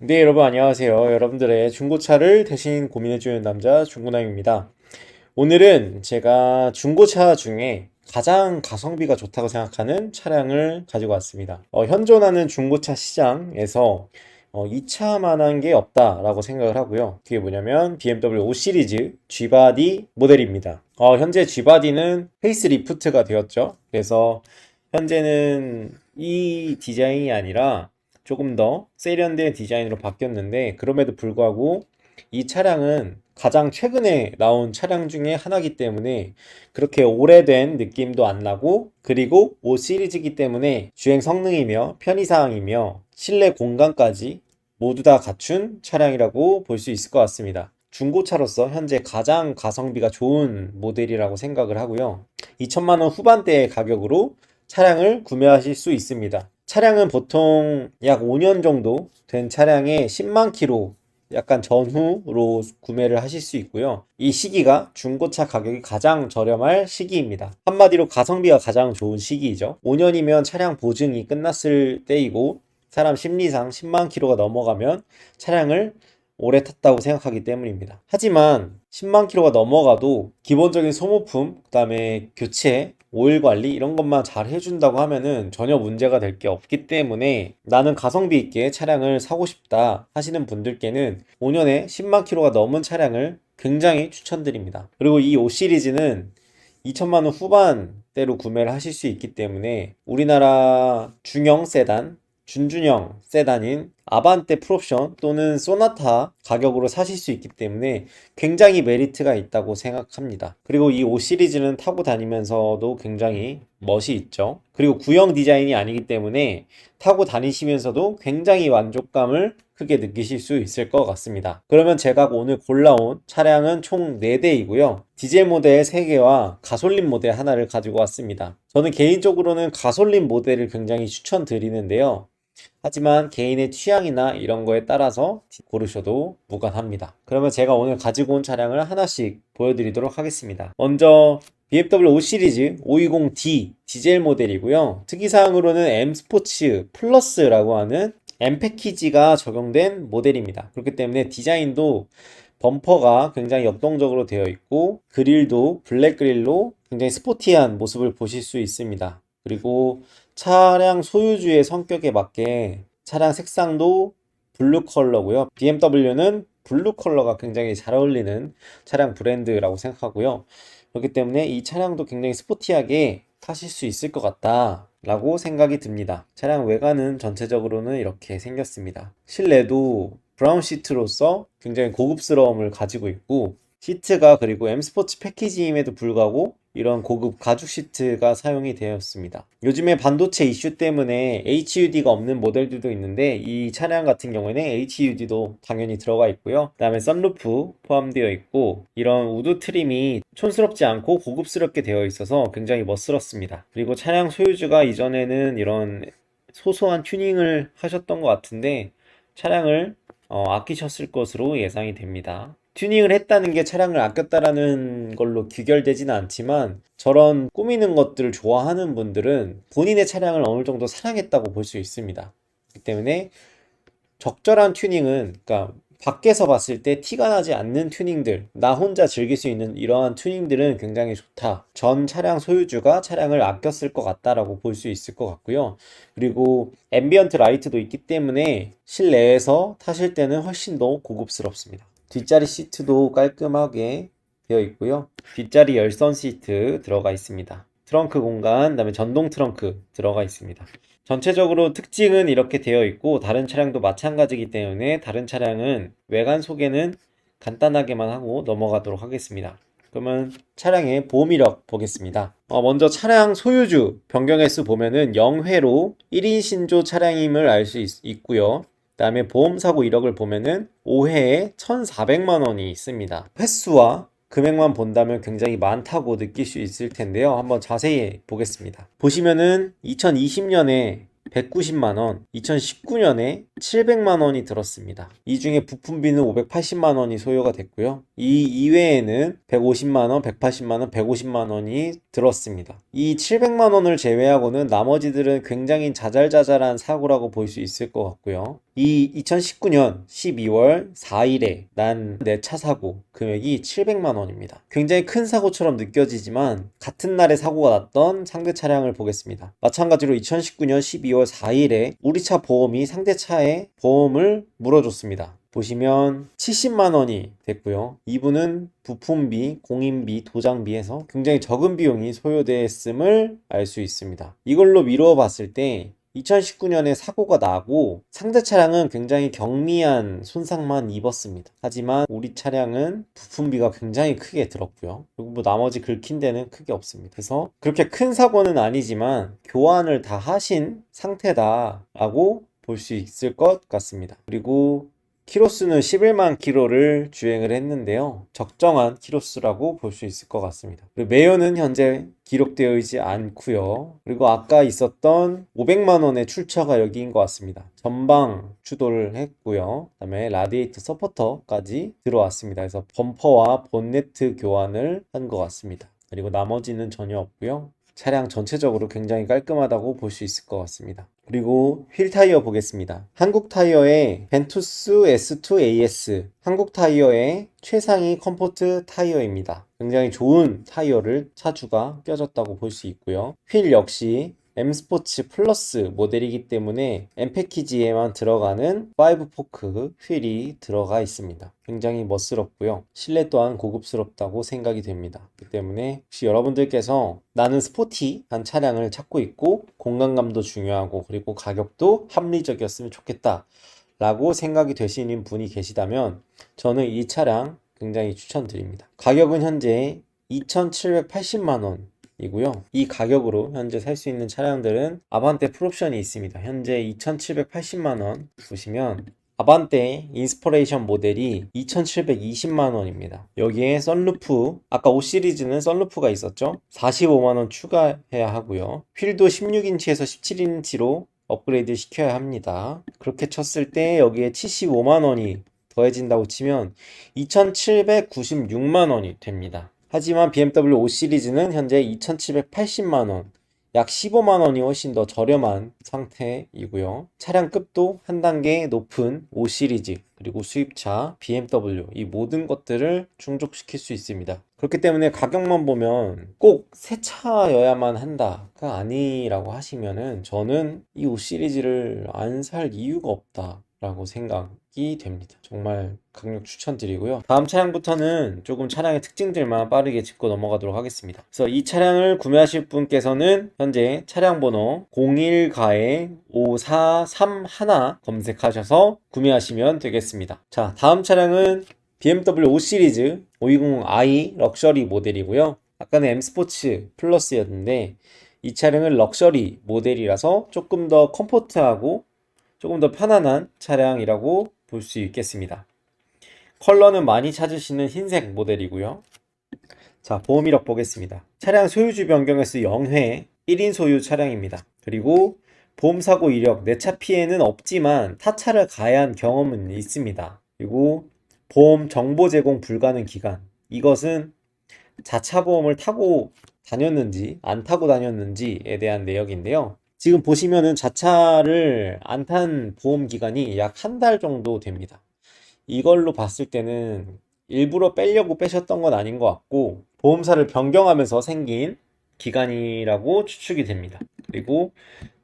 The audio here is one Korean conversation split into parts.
네, 여러분 안녕하세요. 여러분들의 중고차를 대신 고민해주는 남자 중고남입니다. 오늘은 제가 중고차 중에 가장 가성비가 좋다고 생각하는 차량을 가지고 왔습니다. 현존하는 중고차 시장에서 이 차만한 게 없다라고 생각을 하고요. 그게 뭐냐면 BMW 5 시리즈 G바디 모델입니다. 현재 G바디는 페이스리프트가 되었죠. 그래서 현재는 이 디자인이 아니라 조금 더 세련된 디자인으로 바뀌었는데, 그럼에도 불구하고 이 차량은 가장 최근에 나온 차량 중에 하나이기 때문에 그렇게 오래된 느낌도 안 나고, 그리고 5 시리즈이기 때문에 주행 성능이며 편의사항이며 실내 공간까지 모두 다 갖춘 차량이라고 볼 수 있을 것 같습니다. 중고차로서 현재 가장 가성비가 좋은 모델이라고 생각을 하고요. 2천만 원 후반대의 가격으로 차량을 구매하실 수 있습니다. 차량은 보통 약 5년 정도 된 차량에 10만 킬로 약간 전후로 구매를 하실 수 있고요. 이 시기가 중고차 가격이 가장 저렴할 시기입니다. 한마디로 가성비가 가장 좋은 시기이죠. 5년이면 차량 보증이 끝났을 때이고, 사람 심리상 10만 킬로가 넘어가면 차량을 오래 탔다고 생각하기 때문입니다. 하지만 10만 킬로가 넘어가도 기본적인 소모품, 그 다음에 교체, 오일 관리 이런 것만 잘 해준다고 하면은 전혀 문제가 될 게 없기 때문에, 나는 가성비 있게 차량을 사고 싶다 하시는 분들께는 5년에 10만 킬로가 넘은 차량을 굉장히 추천드립니다. 그리고 이 5 시리즈는 2천만 원 후반대로 구매를 하실 수 있기 때문에 우리나라 중형 세단, 준준형 세단인 아반떼 풀옵션 또는 소나타 가격으로 사실 수 있기 때문에 굉장히 메리트가 있다고 생각합니다. 그리고 이 5 시리즈는 타고 다니면서도 굉장히 멋이 있죠. 그리고 구형 디자인이 아니기 때문에 타고 다니시면서도 굉장히 만족감을 크게 느끼실 수 있을 것 같습니다. 그러면 제가 오늘 골라온 차량은 총 4대이고요. 디젤 모델 3개와 가솔린 모델 하나를 가지고 왔습니다. 저는 개인적으로는 가솔린 모델을 굉장히 추천드리는데요. 하지만 개인의 취향이나 이런 거에 따라서 고르셔도 무관합니다. 그러면 제가 오늘 가지고 온 차량을 하나씩 보여드리도록 하겠습니다. 먼저 BMW 5 시리즈 520D 디젤 모델이고요. 특이사항으로는 M 스포츠 플러스라고 하는 M 패키지가 적용된 모델입니다. 그렇기 때문에 디자인도 범퍼가 굉장히 역동적으로 되어 있고, 그릴도 블랙 그릴로 굉장히 스포티한 모습을 보실 수 있습니다. 그리고 차량 소유주의 성격에 맞게 차량 색상도 블루 컬러고요. BMW는 블루 컬러가 굉장히 잘 어울리는 차량 브랜드라고 생각하고요. 그렇기 때문에 이 차량도 굉장히 스포티하게 타실 수 있을 것 같다 라고 생각이 듭니다. 차량 외관은 전체적으로는 이렇게 생겼습니다. 실내도 브라운 시트로서 굉장히 고급스러움을 가지고 있고, 시트가 그리고 M 스포츠 패키지임에도 불구하고 이런 고급 가죽 시트가 사용이 되었습니다. 요즘에 반도체 이슈 때문에 HUD가 없는 모델들도 있는데, 이 차량 같은 경우에는 HUD도 당연히 들어가 있고요. 그 다음에 썬루프 포함되어 있고, 이런 우드 트림이 촌스럽지 않고 고급스럽게 되어 있어서 굉장히 멋스럽습니다. 그리고 차량 소유주가 이전에는 이런 소소한 튜닝을 하셨던 것 같은데 차량을 아끼셨을 것으로 예상이 됩니다. 튜닝을 했다는 게 차량을 아꼈다라는 걸로 귀결되지는 않지만, 저런 꾸미는 것들을 좋아하는 분들은 본인의 차량을 어느 정도 사랑했다고 볼 수 있습니다. 그렇기 때문에 적절한 튜닝은, 그러니까 밖에서 봤을 때 티가 나지 않는 튜닝들, 나 혼자 즐길 수 있는 이러한 튜닝들은 굉장히 좋다. 전 차량 소유주가 차량을 아꼈을 것 같다라고 볼 수 있을 것 같고요. 그리고 앰비언트 라이트도 있기 때문에 실내에서 타실 때는 훨씬 더 고급스럽습니다. 뒷자리 시트도 깔끔하게 되어 있고요. 뒷자리 열선 시트 들어가 있습니다. 트렁크 공간, 그다음에 전동 트렁크 들어가 있습니다. 전체적으로 특징은 이렇게 되어 있고, 다른 차량도 마찬가지이기 때문에 다른 차량은 외관 소개는 간단하게만 하고 넘어가도록 하겠습니다. 그러면 차량의 보험 이력 보겠습니다. 먼저 차량 소유주 변경 횟수 보면은 0회로 1인 신조 차량임을 알 수 있고요. 그 다음에 보험사고 이력을 보면은 5회에 1,400만 원이 있습니다. 횟수와 금액만 본다면 굉장히 많다고 느낄 수 있을 텐데요. 한번 자세히 보겠습니다. 보시면은 2020년에 190만 원, 2019년에 700만 원이 들었습니다. 이 중에 부품비는 580만 원이 소요가 됐고요. 이 이외에는 150만 원, 180만 원, 150만 원이 들었습니다. 이 700만 원을 제외하고는 나머지들은 굉장히 자잘자잘한 사고라고 볼 수 있을 것 같고요. 이 2019년 12월 4일에 난 내 차 사고 금액이 700만 원입니다. 굉장히 큰 사고처럼 느껴지지만 같은 날에 사고가 났던 상대 차량을 보겠습니다. 마찬가지로 2019년 12월 4일에 우리 차 보험이 상대 차의 보험을 물어줬습니다. 보시면 70만 원이 됐고요. 이분은 부품비, 공인비, 도장비에서 굉장히 적은 비용이 소요됐음을 알 수 있습니다. 이걸로 미루어 봤을 때 2019년에 사고가 나고 상대 차량은 굉장히 경미한 손상만 입었습니다. 하지만 우리 차량은 부품비가 굉장히 크게 들었고요. 그리고 뭐 나머지 긁힌 데는 크게 없습니다. 그래서 그렇게 큰 사고는 아니지만 교환을 다 하신 상태다라고 볼 수 있을 것 같습니다. 그리고 키로수는 11만 키로를 주행을 했는데요. 적정한 키로수라고 볼 수 있을 것 같습니다. 그리고 매연은 현재 기록되어 있지 않고요. 그리고 아까 있었던 500만 원의 출처가 여기인 것 같습니다. 전방 추돌을 했고요. 그다음에 라디에이터 서포터까지 들어왔습니다. 그래서 범퍼와 본네트 교환을 한 것 같습니다. 그리고 나머지는 전혀 없고요. 차량 전체적으로 굉장히 깔끔하다고 볼 수 있을 것 같습니다. 그리고 휠 타이어 보겠습니다. 한국 타이어의 벤투스 S2AS, 한국 타이어의 최상위 컴포트 타이어입니다. 굉장히 좋은 타이어를 차주가 껴줬다고 볼 수 있고요. 휠 역시 M 스포츠 플러스 모델이기 때문에 M 패키지에만 들어가는 5포크 휠이 들어가 있습니다. 굉장히 멋스럽고요. 실내 또한 고급스럽다고 생각이 됩니다. 그렇기 때문에 혹시 여러분들께서 나는 스포티한 차량을 찾고 있고 공간감도 중요하고 그리고 가격도 합리적이었으면 좋겠다 라고 생각이 되시는 분이 계시다면 저는 이 차량 굉장히 추천드립니다. 가격은 현재 2,780만 원 이고요. 이 가격으로 현재 살 수 있는 차량들은 아반떼 풀옵션이 있습니다. 현재 2,780만 원 보시면 아반떼 인스퍼레이션 모델이 2,720만 원입니다. 여기에 썬루프, 아까 5 시리즈는 썬루프가 있었죠. 45만 원 추가해야 하고요. 휠도 16인치에서 17인치로 업그레이드 시켜야 합니다. 그렇게 쳤을 때 여기에 75만 원이 더해진다고 치면 2,796만 원이 됩니다. 하지만 BMW 5 시리즈는 현재 2,780만원, 약 15만원이 훨씬 더 저렴한 상태이고요. 차량급도 한 단계 높은 5 시리즈, 그리고 수입차, BMW, 이 모든 것들을 충족시킬 수 있습니다. 그렇기 때문에 가격만 보면 꼭 새 차여야만 한다가 아니라고 하시면은 저는 이 5 시리즈를 안 살 이유가 없다 라고 생각이 됩니다. 정말 강력 추천드리고요. 다음 차량부터는 조금 차량의 특징들만 빠르게 짚고 넘어가도록 하겠습니다. 그래서 이 차량을 구매하실 분께서는 현재 차량 번호 01가에 5431 검색하셔서 구매하시면 되겠습니다. 자, 다음 차량은 BMW 5 시리즈 520i 럭셔리 모델이고요. 아까는 M 스포츠 플러스였는데 이 차량은 럭셔리 모델이라서 조금 더 컴포트하고 조금 더 편안한 차량이라고 볼 수 있겠습니다. 컬러는 많이 찾으시는 흰색 모델이고요. 자, 보험 이력 보겠습니다. 차량 소유주 변경에서 0회 1인 소유 차량입니다. 그리고 보험사고 이력, 내 차 피해는 없지만 타차를 가해한 경험은 있습니다. 그리고 보험 정보 제공 불가능 기간, 이것은 자차 보험을 타고 다녔는지 안 타고 다녔는지에 대한 내역인데요. 지금 보시면은 자차를 안 탄 보험 기간이 약 한 달 정도 됩니다. 이걸로 봤을 때는 일부러 빼려고 빼셨던 건 아닌 것 같고 보험사를 변경하면서 생긴 기간이라고 추측이 됩니다. 그리고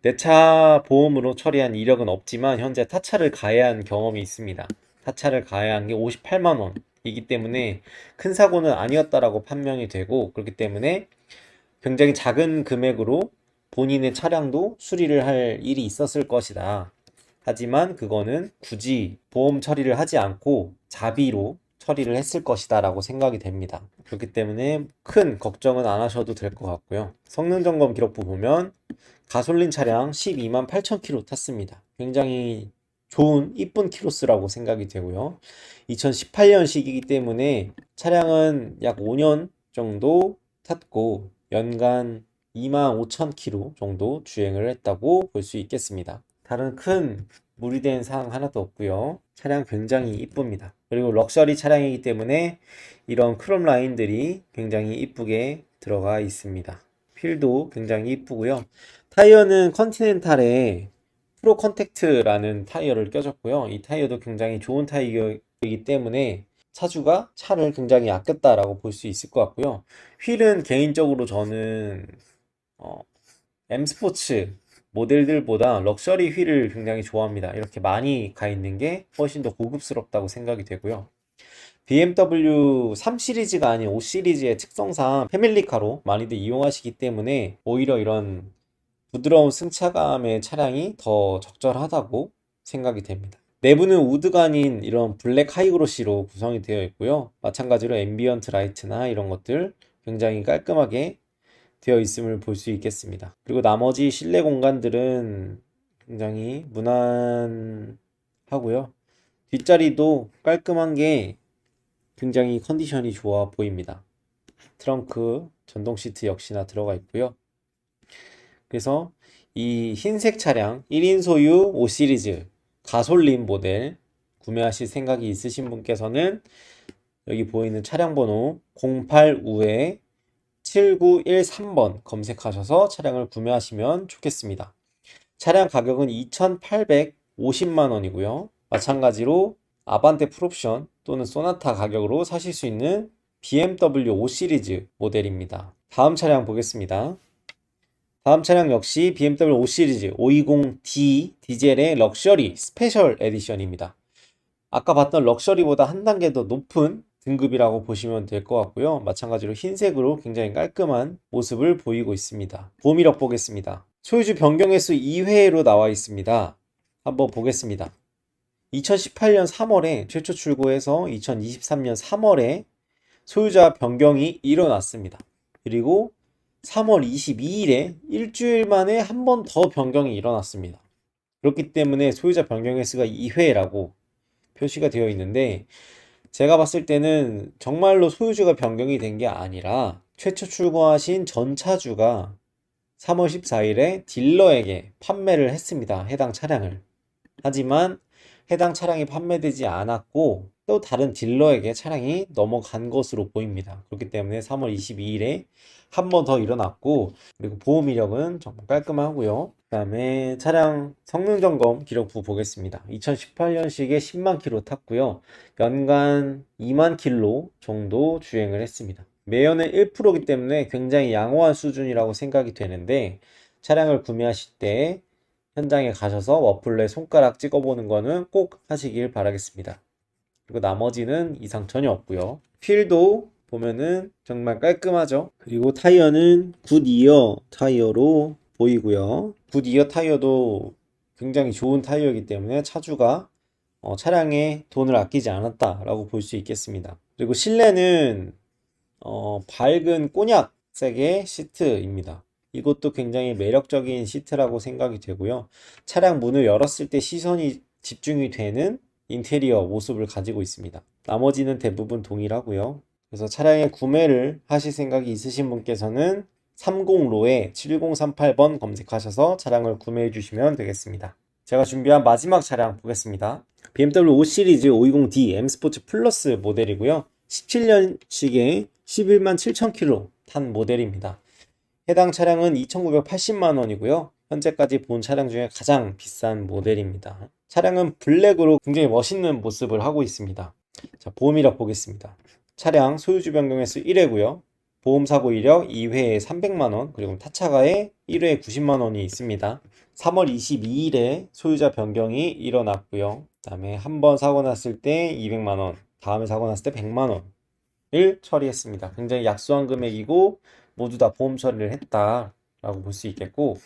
내 차 보험으로 처리한 이력은 없지만 현재 타차를 가해한 경험이 있습니다. 타차를 가해한 게 58만 원이기 때문에 큰 사고는 아니었다라고 판명이 되고 그렇기 때문에 굉장히 작은 금액으로 본인의 차량도 수리를 할 일이 있었을 것이다. 하지만 그거는 굳이 보험 처리를 하지 않고 자비로 처리를 했을 것이다 라고 생각이 됩니다. 그렇기 때문에 큰 걱정은 안 하셔도 될 것 같고요. 성능 점검 기록부 보면 가솔린 차량 12만 8천 킬로 탔습니다. 굉장히 좋은 이쁜 키로수라고 생각이 되고요. 2018년식이기 때문에 차량은 약 5년 정도 탔고 연간 2만 5천 킬로 정도 주행을 했다고 볼 수 있겠습니다. 다른 큰 무리된 사항 하나도 없고요. 차량 굉장히 이쁩니다. 그리고 럭셔리 차량이기 때문에 이런 크롬 라인들이 굉장히 이쁘게 들어가 있습니다. 휠도 굉장히 이쁘고요. 타이어는 컨티넨탈의 프로 컨택트라는 타이어를 껴줬고요. 이 타이어도 굉장히 좋은 타이어이기 때문에 차주가 차를 굉장히 아꼈다라고 볼 수 있을 것 같고요. 휠은 개인적으로 저는 M 스포츠 모델들보다 럭셔리 휠을 굉장히 좋아합니다. 이렇게 많이 가 있는 게 훨씬 더 고급스럽다고 생각이 되고요. BMW 3 시리즈가 아닌 5 시리즈의 특성상 패밀리카로 많이들 이용하시기 때문에 오히려 이런 부드러운 승차감의 차량이 더 적절하다고 생각이 됩니다. 내부는 우드가 아닌 이런 블랙 하이그로시로 구성이 되어 있고요. 마찬가지로 앰비언트 라이트나 이런 것들 굉장히 깔끔하게 되어 있음을 볼 수 있겠습니다. 그리고 나머지 실내 공간들은 굉장히 무난하고요. 뒷자리도 깔끔한 게 굉장히 컨디션이 좋아 보입니다. 트렁크 전동 시트 역시나 들어가 있고요. 그래서 이 흰색 차량 1인 소유 5 시리즈 가솔린 모델 구매하실 생각이 있으신 분께서는 여기 보이는 차량 번호 08우에 7913번 검색하셔서 차량을 구매하시면 좋겠습니다. 차량 가격은 2,850만 원이고요. 마찬가지로 아반떼 풀옵션 또는 소나타 가격으로 사실 수 있는 BMW 5 시리즈 모델입니다. 다음 차량 보겠습니다. 다음 차량 역시 BMW 5 시리즈 520D 디젤의 럭셔리 스페셜 에디션입니다. 아까 봤던 럭셔리보다 한 단계 더 높은 등급이라고 보시면 될 것 같고요. 마찬가지로 흰색으로 굉장히 깔끔한 모습을 보이고 있습니다. 보험 이력 보겠습니다. 소유주 변경 횟수 2회로 나와 있습니다. 한번 보겠습니다. 2018년 3월에 최초 출고해서 2023년 3월에 소유자 변경이 일어났습니다. 그리고 3월 22일에 일주일 만에 한 번 더 변경이 일어났습니다. 그렇기 때문에 소유자 변경 횟수가 2회라고 표시가 되어 있는데 제가 봤을 때는 정말로 소유주가 변경이 된 게 아니라 최초 출고하신 전 차주가 3월 14일에 딜러에게 판매를 했습니다. 해당 차량을. 하지만 해당 차량이 판매되지 않았고 또 다른 딜러에게 차량이 넘어간 것으로 보입니다. 그렇기 때문에 3월 22일에 한 번 더 일어났고 그리고 보험 이력은 정말 깔끔하고요. 그 다음에 차량 성능 점검 기록부 보겠습니다. 2018년식에 10만 킬로 탔고요. 연간 2만 킬로 정도 주행을 했습니다. 매연은 1%이기 때문에 굉장히 양호한 수준이라고 생각이 되는데 차량을 구매하실 때 현장에 가셔서 워플러에 손가락 찍어보는 거는 꼭 하시길 바라겠습니다. 그리고 나머지는 이상 전혀 없고요. 휠도 보면은 정말 깔끔하죠. 그리고 타이어는 굿이어 타이어로 보이고요. 굿이어 타이어도 굉장히 좋은 타이어이기 때문에 차주가 차량에 돈을 아끼지 않았다라고 볼 수 있겠습니다. 그리고 실내는 밝은 꼬냑색의 시트입니다. 이것도 굉장히 매력적인 시트라고 생각이 되고요. 차량 문을 열었을 때 시선이 집중이 되는 인테리어 모습을 가지고 있습니다. 나머지는 대부분 동일하고요. 그래서 차량의 구매를 하실 생각이 있으신 분께서는 30로에 7038번 검색하셔서 차량을 구매해 주시면 되겠습니다. 제가 준비한 마지막 차량 보겠습니다. BMW 5 시리즈 520D M 스포츠 플러스 모델이고요. 17년식에 11만 7천 킬로 탄 모델입니다. 해당 차량은 2,980만 원이고요. 현재까지 본 차량 중에 가장 비싼 모델입니다. 차량은 블랙으로 굉장히 멋있는 모습을 하고 있습니다. 자, 보험 이력 보겠습니다. 차량 소유주 변경 횟수 1회고요. 보험 사고 이력 2회에 300만 원, 그리고 타차가에 1회에 90만 원이 있습니다. 3월 22일에 소유자 변경이 일어났고요. 그 다음에 한 번 사고 났을 때 200만 원, 다음에 사고 났을 때 100만 원을 처리했습니다. 굉장히 약소한 금액이고 모두 다 보험 처리를 했다라고 볼 수 있겠고,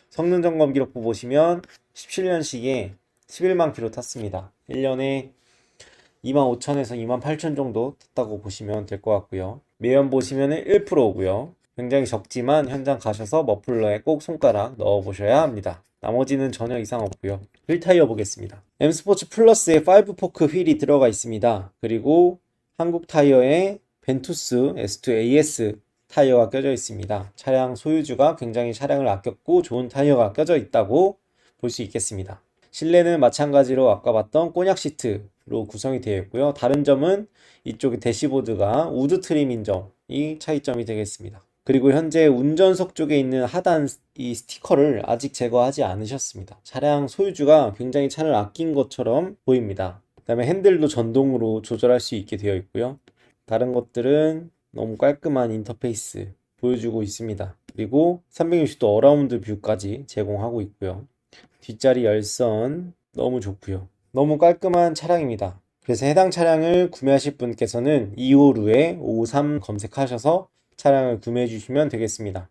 성능 점검 기록부 보시면 17년식에 11만 킬로 탔습니다. 1년에 25,000에서 28,000 정도 탔다고 보시면 될 것 같고요. 매연 보시면 1%고요. 굉장히 적지만 현장 가셔서 머플러에 꼭 손가락 넣어 보셔야 합니다. 나머지는 전혀 이상 없고요. 휠 타이어 보겠습니다. M 스포츠 플러스에 5포크 휠이 들어가 있습니다. 그리고 한국 타이어에 벤투스 S2 AS 타이어가 껴져 있습니다. 차량 소유주가 굉장히 차량을 아꼈고 좋은 타이어가 껴져 있다고 볼 수 있겠습니다. 실내는 마찬가지로 아까 봤던 꼬냑 시트로 구성이 되어 있고요. 다른 점은 이쪽에 대시보드가 우드 트림인 점이 차이점이 되겠습니다. 그리고 현재 운전석 쪽에 있는 하단 이 스티커를 아직 제거하지 않으셨습니다. 차량 소유주가 굉장히 차를 아낀 것처럼 보입니다. 그다음에 핸들도 전동으로 조절할 수 있게 되어 있고요. 다른 것들은 너무 깔끔한 인터페이스 보여주고 있습니다. 그리고 360도 어라운드 뷰까지 제공하고 있고요. 뒷자리 열선 너무 좋고요. 너무 깔끔한 차량입니다. 그래서 해당 차량을 구매하실 분께서는 256에 553 검색하셔서 차량을 구매해 주시면 되겠습니다.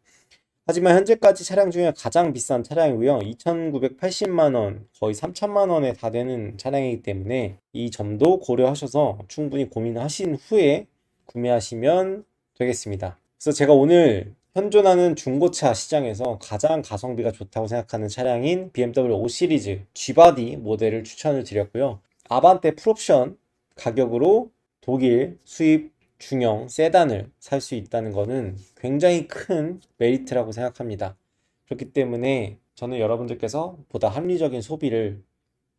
하지만 현재까지 차량 중에 가장 비싼 차량이고요. 2,980만 원, 거의 3천만 원에 다 되는 차량이기 때문에 이 점도 고려하셔서 충분히 고민하신 후에 구매하시면 되겠습니다. 그래서 제가 오늘 현존하는 중고차 시장에서 가장 가성비가 좋다고 생각하는 차량인 BMW 5 시리즈 G바디 모델을 추천을 드렸고요. 아반떼 풀옵션 가격으로 독일 수입 중형 세단을 살 수 있다는 것은 굉장히 큰 메리트라고 생각합니다. 그렇기 때문에 저는 여러분들께서 보다 합리적인 소비를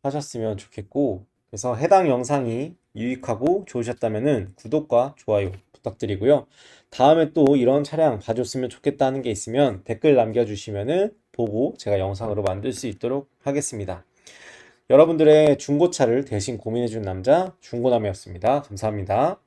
하셨으면 좋겠고, 그래서 해당 영상이 유익하고 좋으셨다면 구독과 좋아요 부탁드리고요. 다음에 또 이런 차량 봐줬으면 좋겠다는 게 있으면 댓글 남겨주시면 보고 제가 영상으로 만들 수 있도록 하겠습니다. 여러분들의 중고차를 대신 고민해준 남자 중고남이었습니다. 감사합니다.